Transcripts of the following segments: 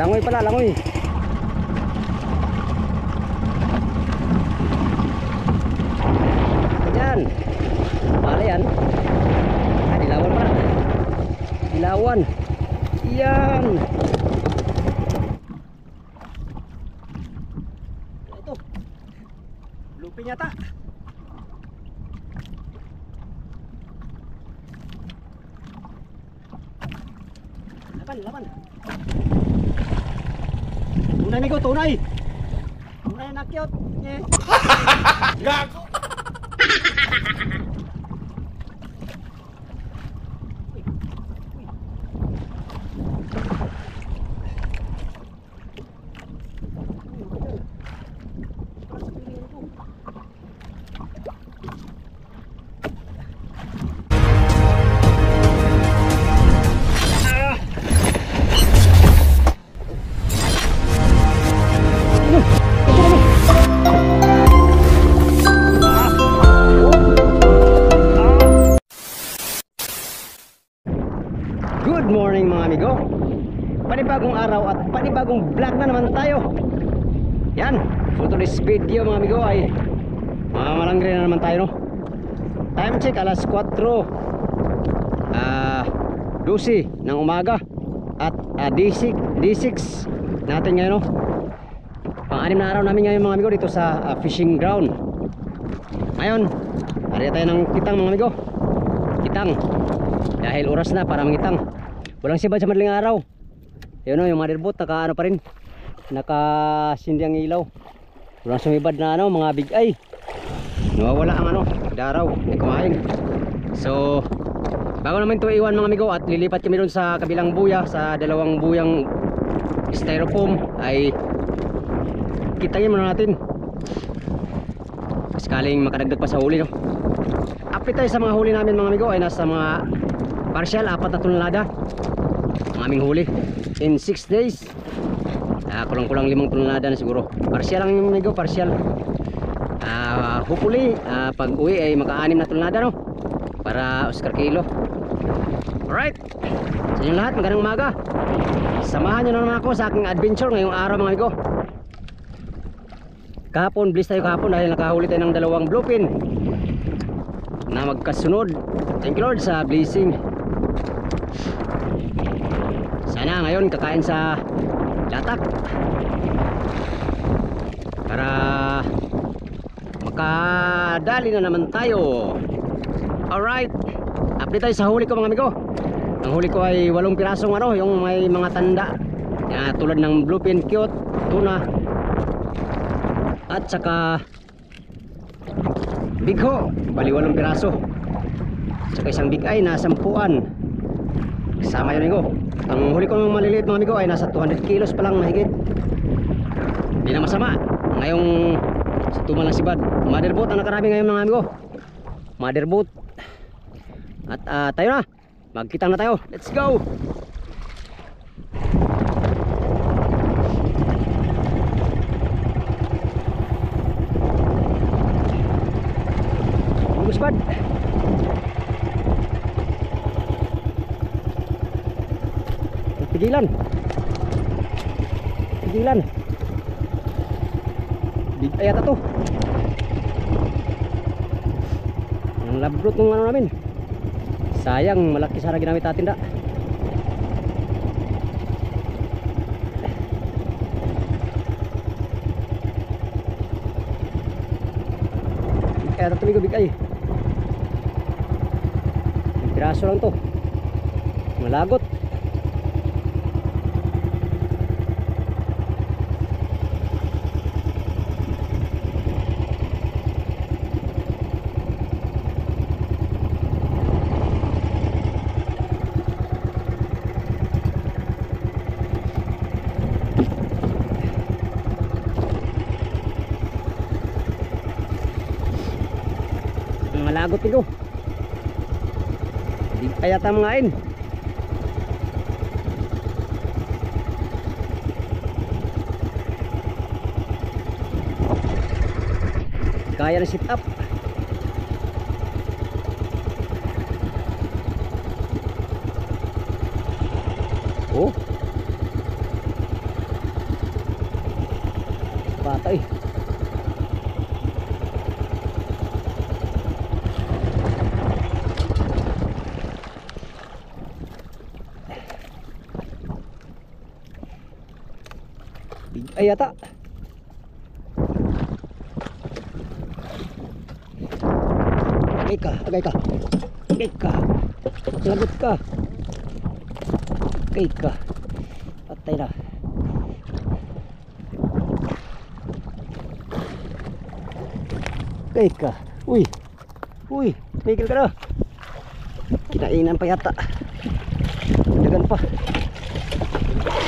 Langoy pala, langoy. Yan. Pala yan. Ah, dilawan pala. Dilawan. Yan. Ito. Lupin yata. Laban. Tunay migo, tunay. Tunay na cute. Gago. Good morning mga amigo. Panibagong araw at panibagong vlog na naman tayo. Yan, for today's video mga amigo ay mamalanggri na naman tayo, no? Time check alas 4:12 ng umaga. At D6 natin ngayon, no? Pang-anim na araw namin ngayon mga amigo dito sa fishing ground. Ngayon, ari tayo ng kitang mga amigo. Kitang. Dahil oras na para mangitang. Walang sibad sa madaling araw. Yun o, yung motherboat naka pa rin. Nakasindi ang ilaw. Walang sumibad na mga big eye. Nawawala ang daraw. May kumain. So, bago naman ito iwan mga amigo at lilipat kami doon sa kabilang buya, sa dalawang buyang styrofoam, ay kitangin muna natin. Sakaling makadagdag pa sa huli, no? Update tayo sa mga huli namin mga amigo ay nasa mga partial 4 na tonelada ang aming huli in 6 days. Kulang-kulang 5 tonelada na siguro. Partial lang yung amigo, partial. Hopefully pag uwi ay maka-6 na tonelada, no? Para Oscar kilo. Alright, sa inyong lahat magandang umaga. Samahan nyo na naman ako sa aking adventure ngayong araw mga amigo. Kahapon, bliss tayo kahapon dahil nakahuli tayo ng 2 bluefin na magkasunod. Thank you Lord sa blessing. Sana ngayon kakain sa latak para makadali na naman tayo. Alright, update tayo sa huli ko mga amigo. Ang huli ko ay 8 pirasong yung may mga tanda tulad ng bluefin, cute, tuna at saka big ho, bali 8 piraso. Saka isang big eye na 10-an. Kasama yun amigo. Ang huli ko ng maliliit mga amigo ay nasa 200 kilos pa lang mahigit. Hindi na masama. Ngayong sa tumal ng sibad. Motherboat ang nakarami ngayon mga amigo. Motherboat. At tayo na. Magkitang na tayo. Let's go. Bad. Pigilan. Big eye ata to. Ang labrot ng namin. Sayang, malaki sana ginamit natin da. Big eye ata to, big eye. Piraso lang to. Malagot. Malagot ito. Kaya tamangain. Kaya na sit up. Oh. bata eh. Ay yata. Agay ka, agay ka. Agay ka. Lagot ka. Agay ka. Patay na. Agay ka. Uy. Uy, tumigil ka na. Kinainan pa yata. Dagan pa.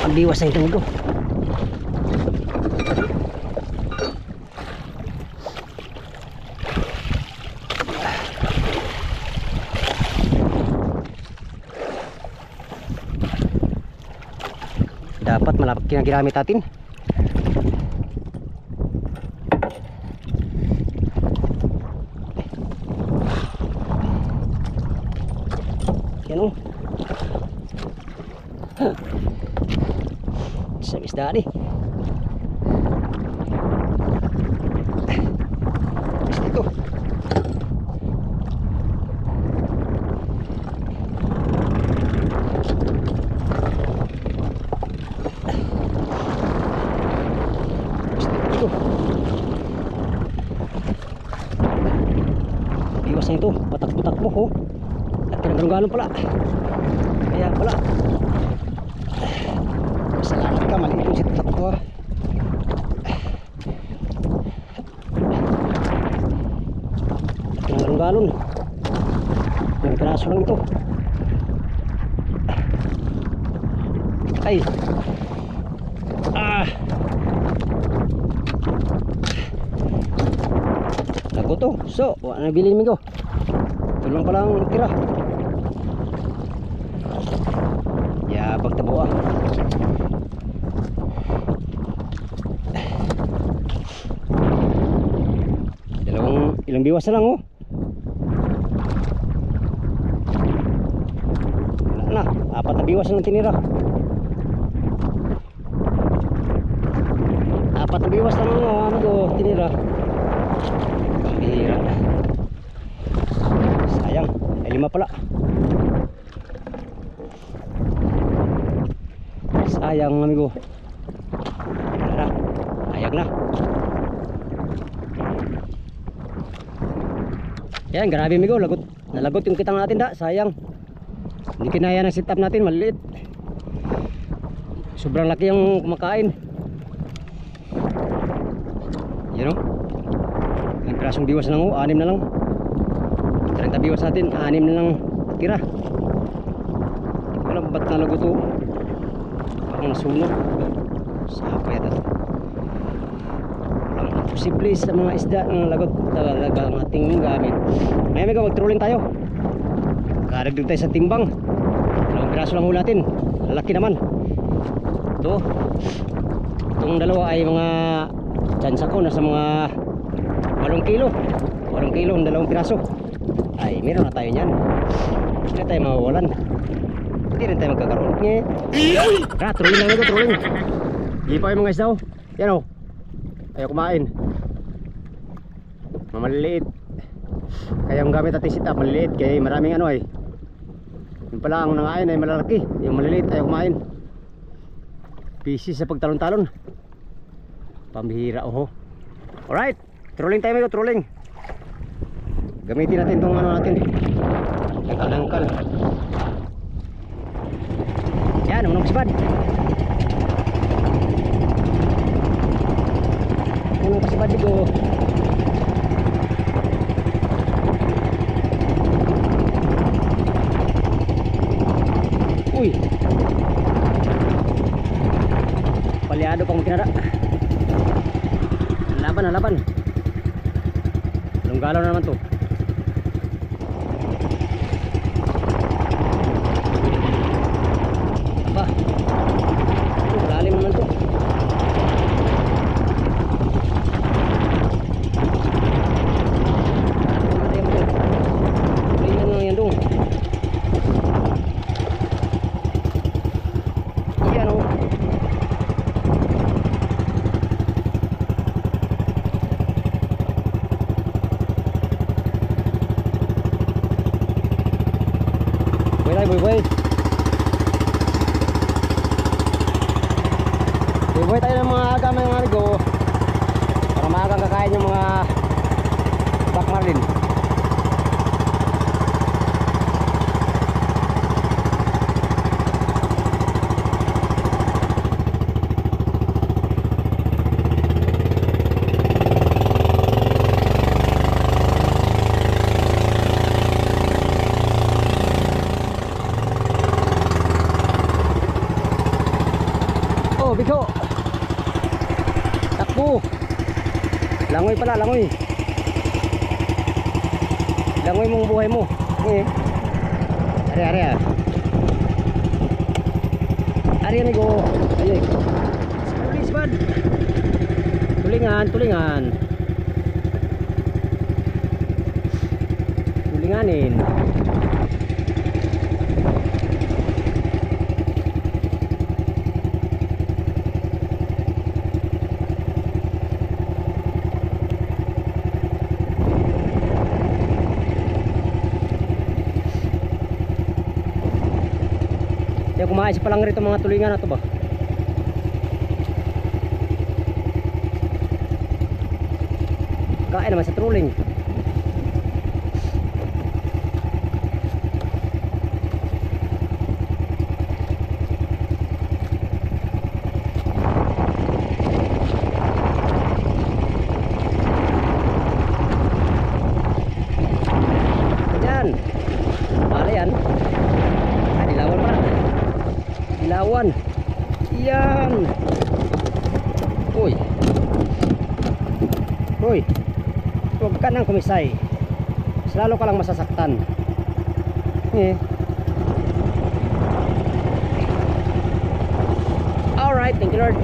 Ang diwas na itong ito. Dapat malapit ginagamit natin. Yan o. Sa isda ni. Isda ito. Iwas na ito, patak-patak mo ho. At kinagano'n pala. Kaya pala masalamat ka, maliit yung sitak ko ha. At kinagano'n may piraso lang ito. Ay lago to. So, wala na bilhin ko. Ito lang palang tira. Yabang tabo ah. Ilang biwas na lang oh. Wala na, 4 na biwas na tinira. 4 na biwas na lang oh, ano ko tinira. Pambihira. Sayang, ay 5 pala. Sayang amigo. Wala na, ayag na. Yan, grabe amigo, lagot. Nalagot yung kitang natin da, sayang. Hindi kinaya ng setup natin, maliit. Sobrang laki yung kumakain. Yan o. Ang pirasong biwas lang o, 6 na lang. 30 biwas natin, 6 na lang tira. Hindi ko alam ba't nalagot o. Parang nasunog. Sapa yata. Walang posible sa mga isda ng lagot talaga ang ating gamit. May amigo, mag-trolling tayo. Karagdag tayo sa timbang. 2 piraso lang hulatin. Lalaki naman. Ito. Itong dalawa ay mga tsansa ko. Nasa mga 8 kilo. 8 kilo ang 2 piraso. Ay, meron na tayo nyan. Hindi na tayo mawawalan. Hindi rin tayo magkakaroon. Trolling lang ito, trolling. Hindi pa kayo mga isda. Yan o. Ayaw kumain. Maliliit. Kaya yung gamit natin sit up maliliit. Kaya maraming ano ay. Yung pala ang nangain ay malalaki. Yung maliliit ayaw kumain. Busy sa pagtalon-talon. Pambihira oho. Alright, trolling tayo amigo, trolling. Gamitin natin itong ano natin. Nangkal-nangkal. Yan, unong kasibad. Unong kasibad dito. Uy, palyado pang tinara. Laban, laban. Lunggalaw na naman to. Aba, lalim naman to. Ayan na yan dong. tayo boy. Buhay tayo ng mga aga mga amigo para maagang kakain yung mga back marlin. Oh, bigho. Takbo. Langoy pala, langoy. Langoy mong buhay mo. Eh. Are ah. Are amigo. Ayun. Spad. Tulingan. Tulinganin. Kumain pa lang rito mga tulingan na to ba? Kain naman sa trolling. Yan. Bale yan. Dilawan pa. Dilawan. Yan. Uy. Huwag ka nang kumisay. Mas lalo ka lang masasaktan. Eh. Alright, thank you Lord.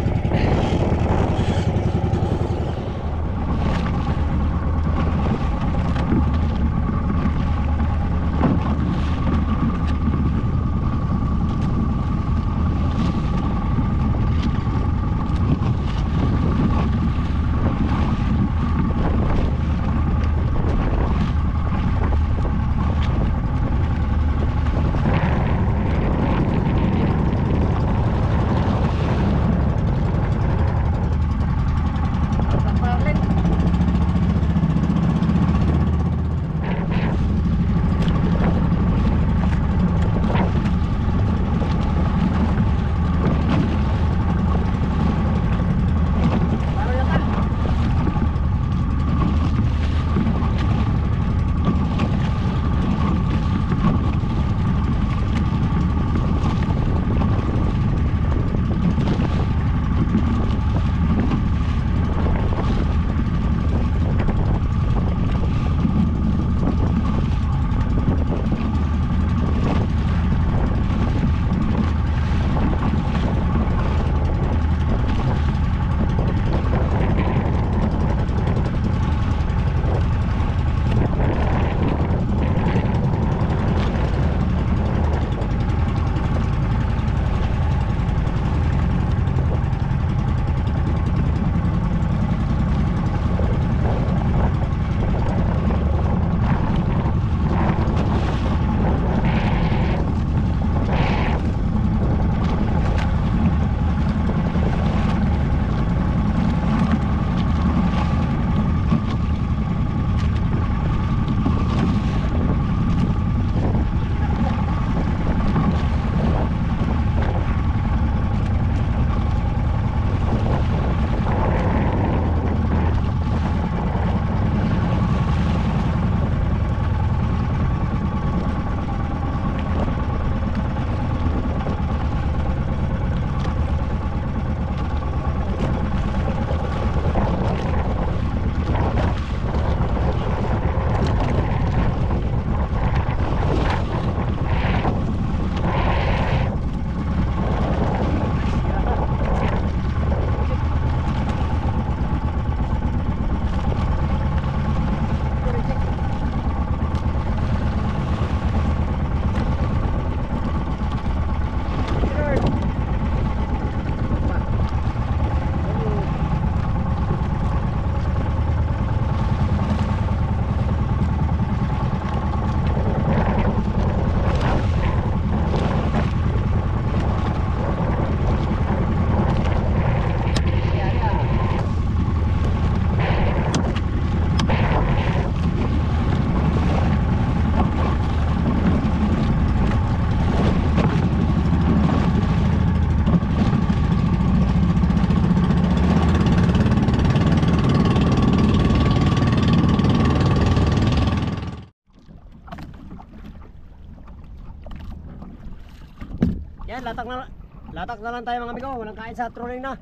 latak na lang tayo mga amigo. Walang kain sa trolling na.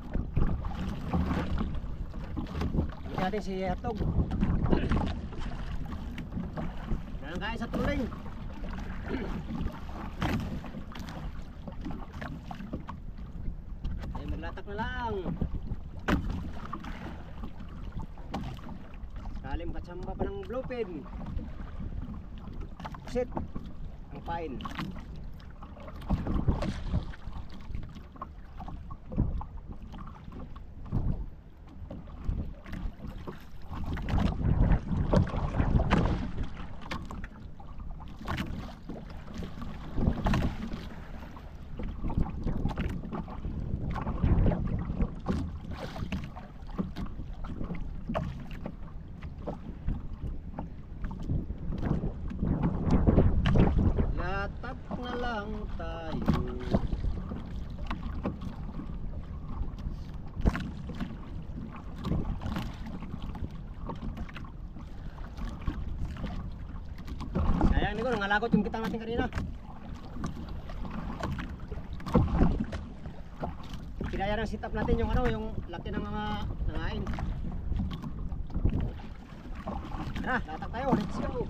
Hindi natin si Hatog. Walang kain sa trolling. Ay, maglatak na lang. Kalim katsamba pa ng bluefin. Sit. Ang pain. Latak na lang tayo. Sayang nih, nangalagot yung kitang natin kanina. Kinaya ng sit up natin yung yung laki ng mga nangain. Tara, latak tayo. Let's go.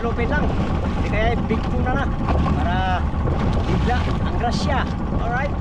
Lupin lang, hindi kaya big tuna na para bigla ang grasya. Alright.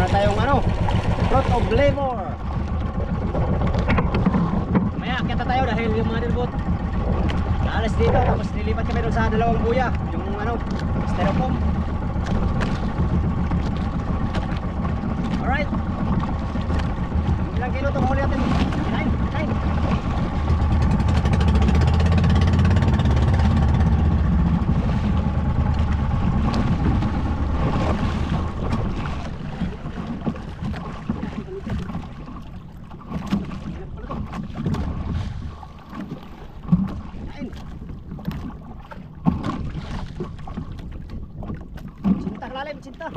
Meron tayong ano, fruit of labor. Maya, akit na tayo dahil yung mga nilbot alas dito, tapos nilipat kami doon sa dalawang buya, yung ano, styrofoam. Alright. Ilang kilo itong huli natin? 9. Cinta kalalim, cinta.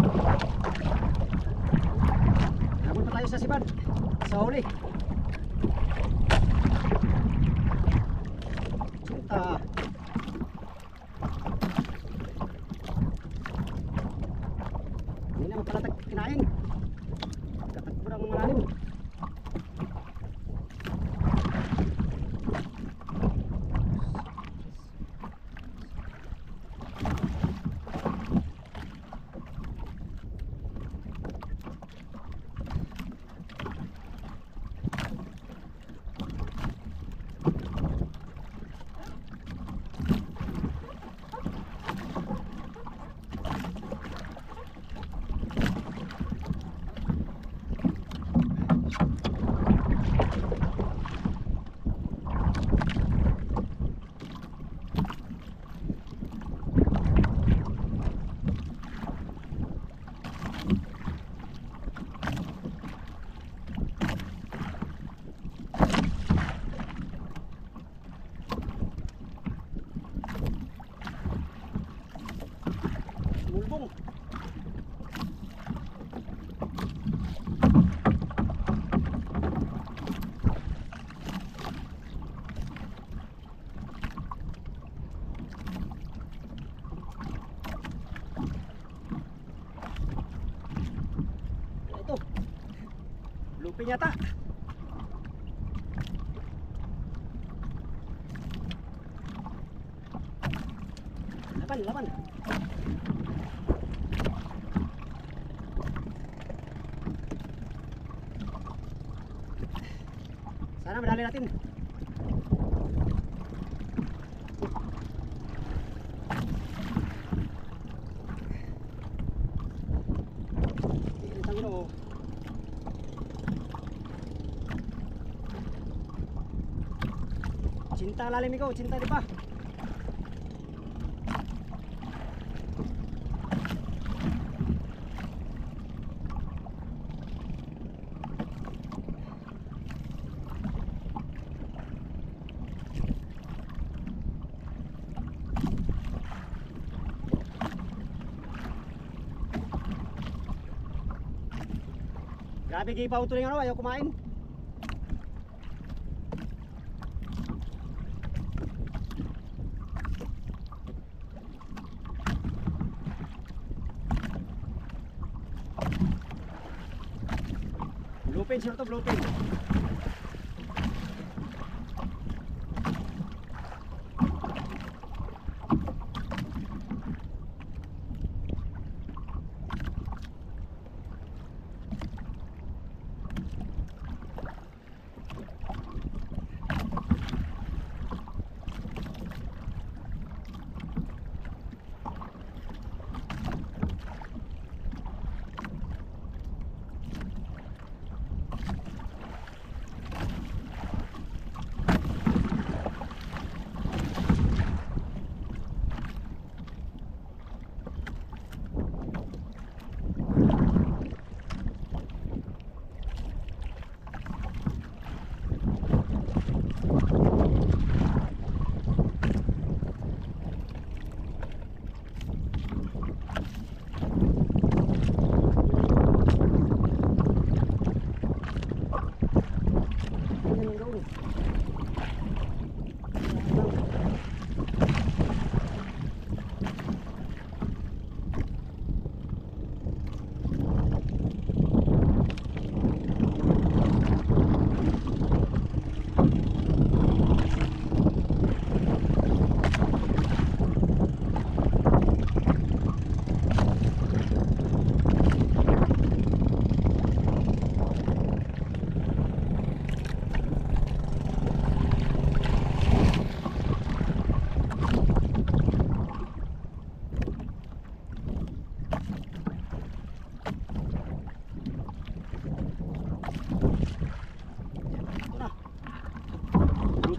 Napunta tayo sa Siban, sa huli. Cinta. Hindi naman pala kinain. Katagpurang malalim. Mulbong. Ito. Lupin yata. Laban. Sana madali natin. Isang ulo. Cinta lalim ikaw, cinta di ba? Grabe gipaw ito yung ano, ayaw kumain. Bluefin, sure to bluefin.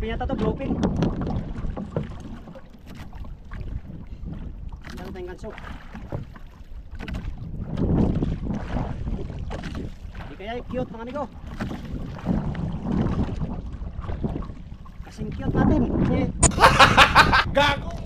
yata to, bluefin. Meron tayong ganso. Di kaya cute mga amigo. Kasing cute natin. Gago!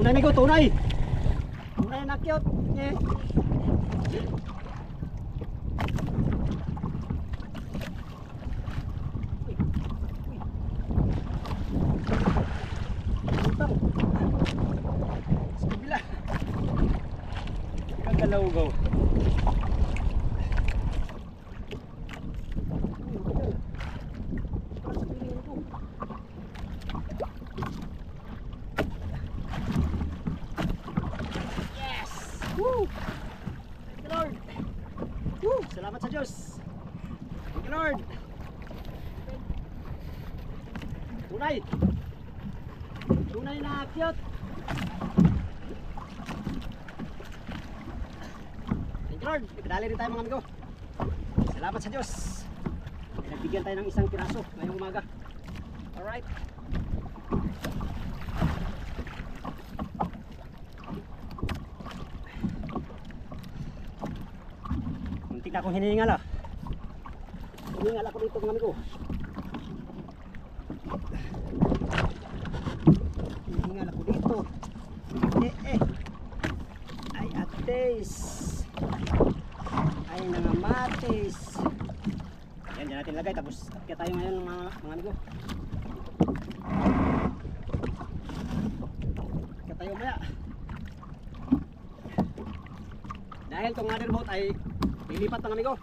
Tunay amigo, tunay. Tunay na cute. Sabila. Kagalaw go. Woo! Thank you Lord. Woo! Salamat sa Diyos. Thank you Lord. Tunay. Tunay na cute. Thank you Lord. Ikadali rin tayo mga amigo. Salamat sa Diyos. Nagbigyan tayo ng isang piraso ngayong umaga. Alright. Muntik na akong hinihingal ah. Hinihingal ako dito mga amigo. Hinihingal ako dito. Ay ates. Ay nangamatis. Yan, dyan natin lagay. Tapos kaya tayo ngayon mga amigo. Kaya tayo maya. Dahil itong motherboat ay lilipat mga amigo.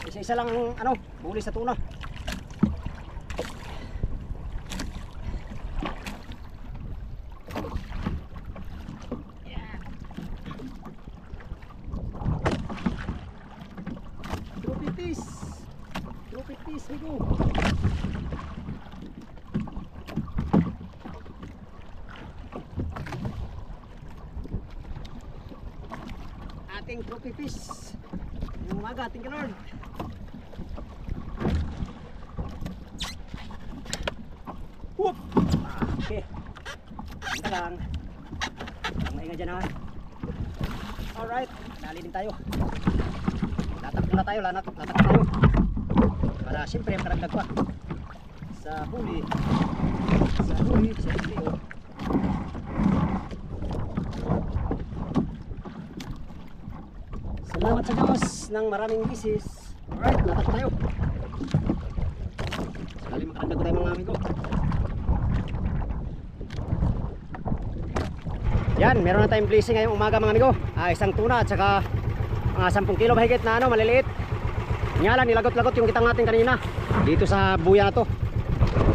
Isa-isa lang ano, huli sa tuna. Trupitis amigo. Ating trophy fish ngayong umaga. Thank you Lord. Whoop! Okay, ganda lang. Ang maingay dyan ha. Alright, dali din tayo. Latak muna tayo, latak tayo para siyempre karagdag pa sa huli oh. Salamat sa Diyos ng maraming bisis. Alright, latak tayo. Dali makaragdag ko tayo mga amigo. Yan, meron na tayong blessing ngayong umaga mga amigo. Isang tuna at saka mga 10 kilo mahigit na ano, maliliit. Nga lang, nilagot-lagot yung kitang natin kanina dito sa buya na to.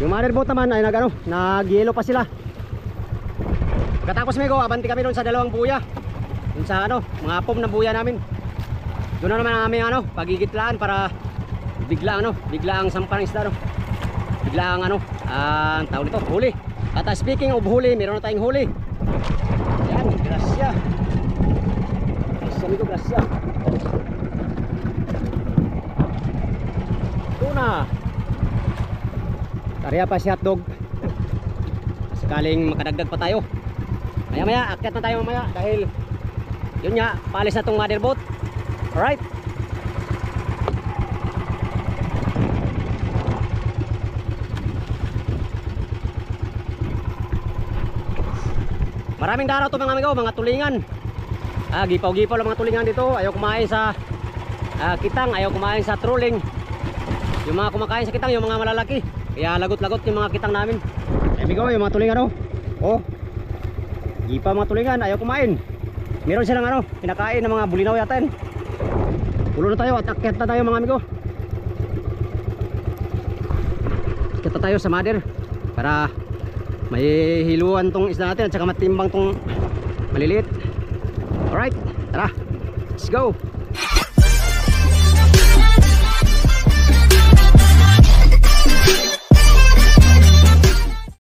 Yung motherboat naman ay nag-yelo pa sila. Pagkatapos amigo, abanti kami doon sa dalawang buya. Doon sa ano, mga pom na buya namin. Doon na naman ang aming ano, pagigitlaan para bigla ang sampa ng isda no. Bigla ang ano, ang tawag nito, huli. At speaking of huli, meron na tayong huli. Yan, grasya. Grasya amigo, grasya. Tuna. Tariya pa si hotdog. Sakaling makadagdag pa tayo. Maya-maya, akyat na tayo mamaya dahil yun nga, paalis na tong motherboat. Alright. Maraming daraw to mga amigo, mga tulingan. Gipaw-gipaw lang mga tulingan dito. Ayaw kumain sa kitang, ayaw kumain sa trolling. Yung mga kumakain sa kitang, yung mga malalaki. Kaya lagot-lagot yung mga kitang namin. Amigo, yung mga tulingan oh. Gipaw mga tulingan, ayaw kumain. Meron silang pinakain ng mga bulinaw yata yan. Pulo na tayo at akyat na tayo mga amigo. Akyat na tayo sa mother para may hiluan tong isda natin at saka matimbang tong maliliit. Alright, tara, let's go.